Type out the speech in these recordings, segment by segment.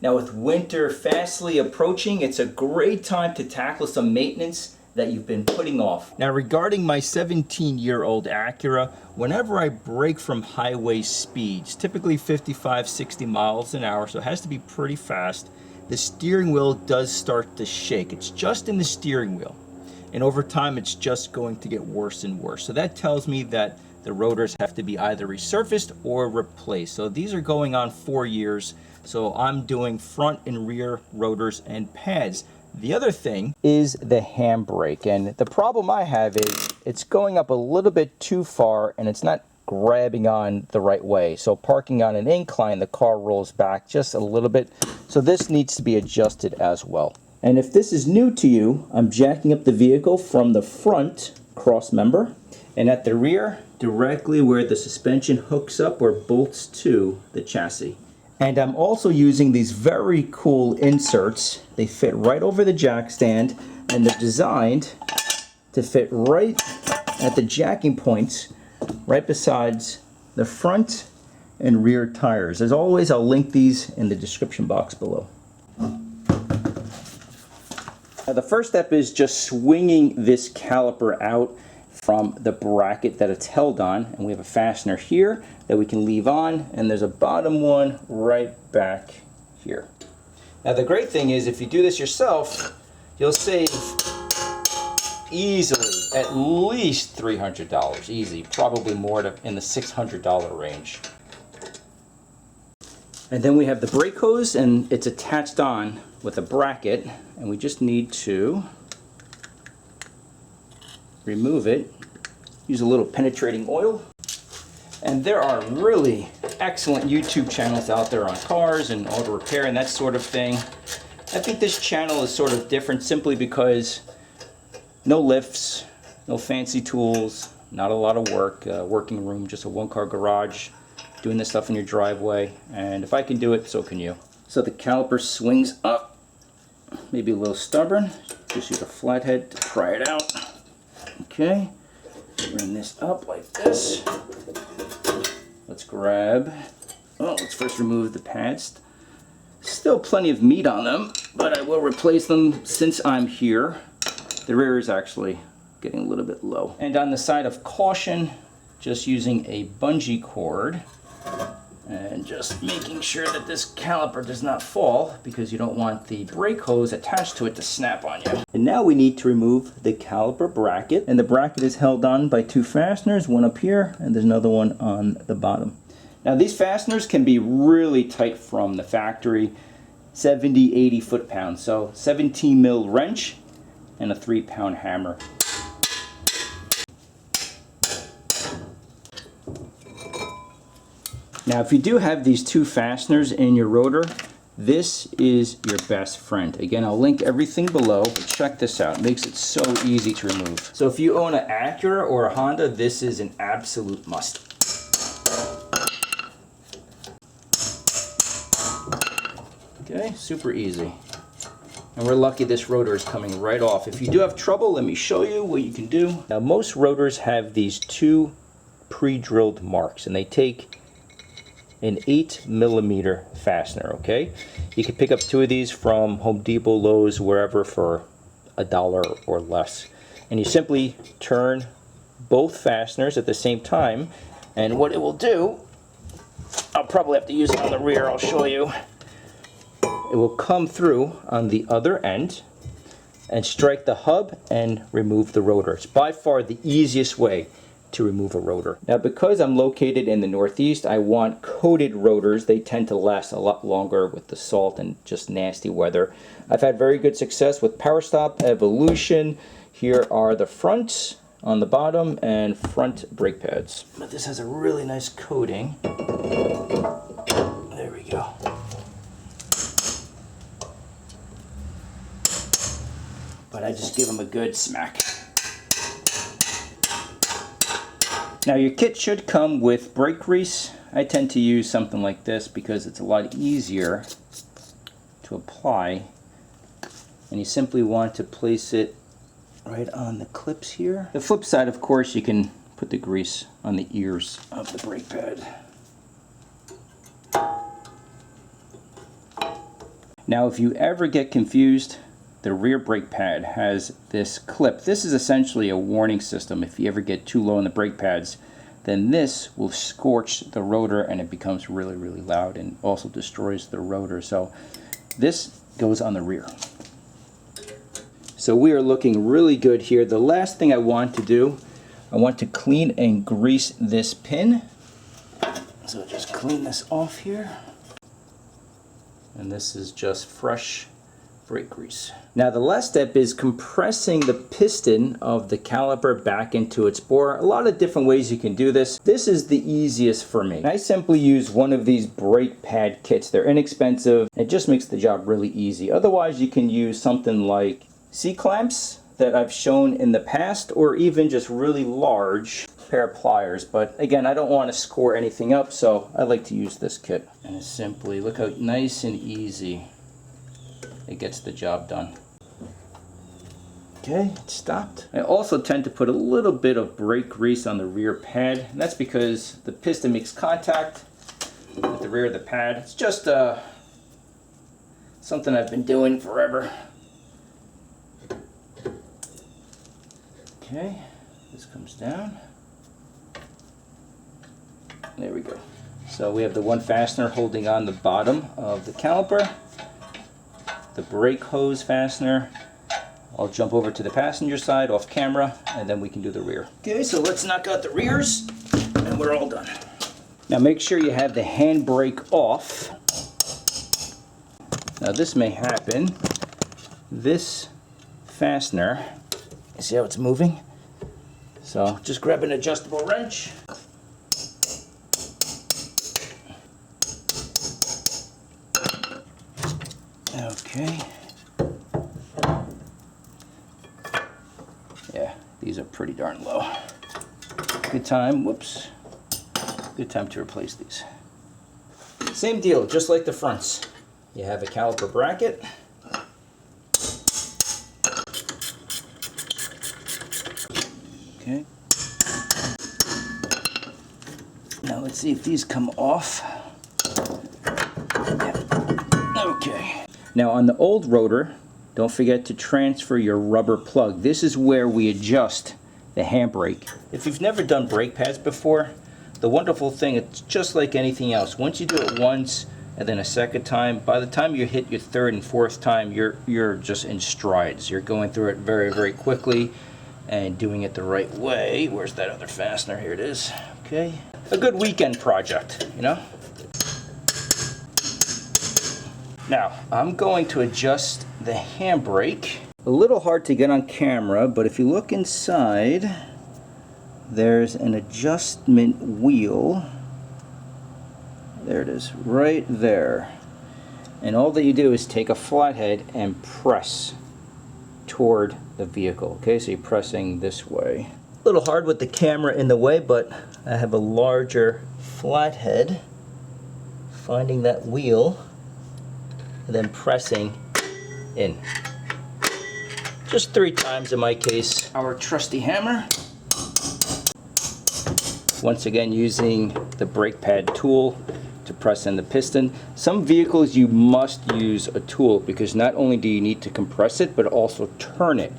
Now with winter fastly approaching, it's a great time to tackle some maintenance that you've been putting off. Now regarding my 17-year-old Acura, whenever I brake from highway speeds, typically 55, 60 miles an hour, so it has to be pretty fast, the steering wheel does start to shake. It's just in the steering wheel. And over time, it's just going to get worse and worse. So that tells me that the rotors have to be either resurfaced or replaced. So these are going on 4 years. So I'm doing front and rear rotors and pads. The other thing is the handbrake, and the problem I have is it's going up a little bit too far and it's not grabbing on the right way. So parking on an incline, the car rolls back just a little bit. So this needs to be adjusted as well. And if this is new to you, I'm jacking up the vehicle from the front cross member, and at the rear, directly where the suspension hooks up or bolts to the chassis. And I'm also using these very cool inserts. They fit right over the jack stand, and they're designed to fit right at the jacking points, right besides the front and rear tires. As always, I'll link these in the description box below. Now the first step is just swinging this caliper out from the bracket that it's held on, and we have a fastener here that we can leave on, and there's a bottom one right back here. Now the great thing is, if you do this yourself, you'll save easily at least $300, easy, probably more, in the $600 range. And then we have the brake hose, and it's attached on with a bracket, and we just need to remove it, use a little penetrating oil. And there are really excellent YouTube channels out there on cars and auto repair and that sort of thing. I think this channel is sort of different simply because no lifts, no fancy tools, not a lot of work, working room, just a one-car garage, doing this stuff in your driveway. And if I can do it, so can you. So the caliper swings up, maybe a little stubborn. Just use a flathead to pry it out. Okay, bring this up like this. Let's grab, let's first remove the pads. Still plenty of meat on them, but I will replace them since I'm here. The rear is actually getting a little bit low. And on the side of caution, just using a bungee cord and just making sure that this caliper does not fall, because you don't want the brake hose attached to it to snap on you. And now we need to remove the caliper bracket, and the bracket is held on by two fasteners, one up here and there's another one on the bottom. Now these fasteners can be really tight from the factory, 70, 80 foot-pounds, so 17 mil wrench and a 3-pound hammer. Now if you do have these two fasteners in your rotor, this is your best friend. Again, I'll link everything below, but check this out. It makes it so easy to remove. So if you own an Acura or a Honda, this is an absolute must. Okay, super easy. And we're lucky this rotor is coming right off. If you do have trouble, let me show you what you can do. Now most rotors have these two pre-drilled marks, and they take an 8mm fastener, okay? You can pick up two of these from Home Depot, Lowe's, wherever for $1 or less. And you simply turn both fasteners at the same time, and what it will do, I'll probably have to use it on the rear, I'll show you. It will come through on the other end and strike the hub and remove the rotor. It's by far the easiest way to remove a rotor. Now because I'm located in the Northeast, I want coated rotors. They tend to last a lot longer with the salt and just nasty weather. I've had very good success with Powerstop, Evolution. Here are the fronts on the bottom and front brake pads. But this has a really nice coating. There we go. But I just give them a good smack. Now your kit should come with brake grease. I tend to use something like this because it's a lot easier to apply. And you simply want to place it right on the clips here. The flip side, of course, you can put the grease on the ears of the brake pad. Now if you ever get confused, the rear brake pad has this clip. This is essentially a warning system. If you ever get too low in the brake pads, then this will scorch the rotor and it becomes really, really loud and also destroys the rotor. So this goes on the rear. So we are looking really good here. The last thing I want to do, I want to clean and grease this pin. So just clean this off here. And this is just fresh brake grease. Now the last step is compressing the piston of the caliper back into its bore. A lot of different ways you can do this. This is the easiest for me. I simply use one of these brake pad kits. They're inexpensive. It just makes the job really easy. Otherwise you can use something like C-clamps that I've shown in the past, or even just really large pair of pliers. But again, I don't want to score anything up, so I like to use this kit. And it's simply, look how nice and easy it gets the job done. Okay, it stopped. I also tend to put a little bit of brake grease on the rear pad, and that's because the piston makes contact with the rear of the pad. It's just something I've been doing forever. Okay, this comes down. There we go. So we have the one fastener holding on the bottom of the caliper, the brake hose fastener. I'll jump over to the passenger side off camera, and then we can do the rear. Okay, so let's knock out the rears, and we're all done. Now make sure you have the handbrake off. Now this may happen. This fastener, you see how it's moving? So just grab an adjustable wrench. Okay. Yeah, these are pretty darn low. Good time, whoops. Good time to replace these. Same deal, just like the fronts. You have a caliper bracket. Okay. Now let's see if these come off. Okay. Now on the old rotor, don't forget to transfer your rubber plug. This is where we adjust the handbrake. If you've never done brake pads before, the wonderful thing, it's just like anything else. Once you do it once and then a second time, by the time you hit your third and fourth time, you're just in strides. You're going through it very, very quickly and doing it the right way. Where's that other fastener? Here it is. Okay. A good weekend project, you know? Now, I'm going to adjust the handbrake. A little hard to get on camera, but if you look inside, there's an adjustment wheel. There it is, right there. And all that you do is take a flathead and press toward the vehicle. Okay, so you're pressing this way. A little hard with the camera in the way, but I have a larger flathead. Finding that wheel and then pressing in. Just 3 times in my case. Our trusty hammer. Once again, using the brake pad tool to press in the piston. Some vehicles you must use a tool because not only do you need to compress it, but also turn it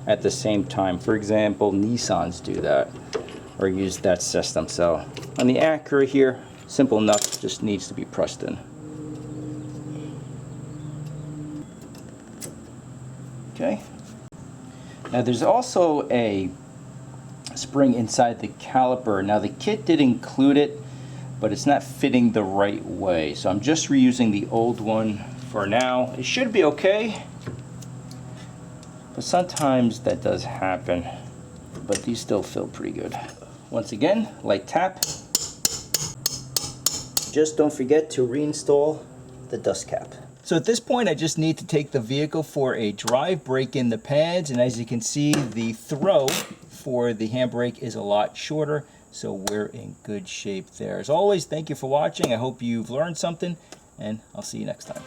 at the same time. For example, Nissans do that or use that system. So on the Acura here, simple enough, just needs to be pressed in. Okay. Now there's also a spring inside the caliper. Now the kit did include it, but it's not fitting the right way. So I'm just reusing the old one for now. It should be okay, but sometimes that does happen. But these still feel pretty good. Once again, light tap. Just don't forget to reinstall the dust cap. So at this point I just need to take the vehicle for a drive, break in the pads, and as you can see the throw for the handbrake is a lot shorter, so we're in good shape there. As always, thank you for watching. I hope you've learned something, and I'll see you next time.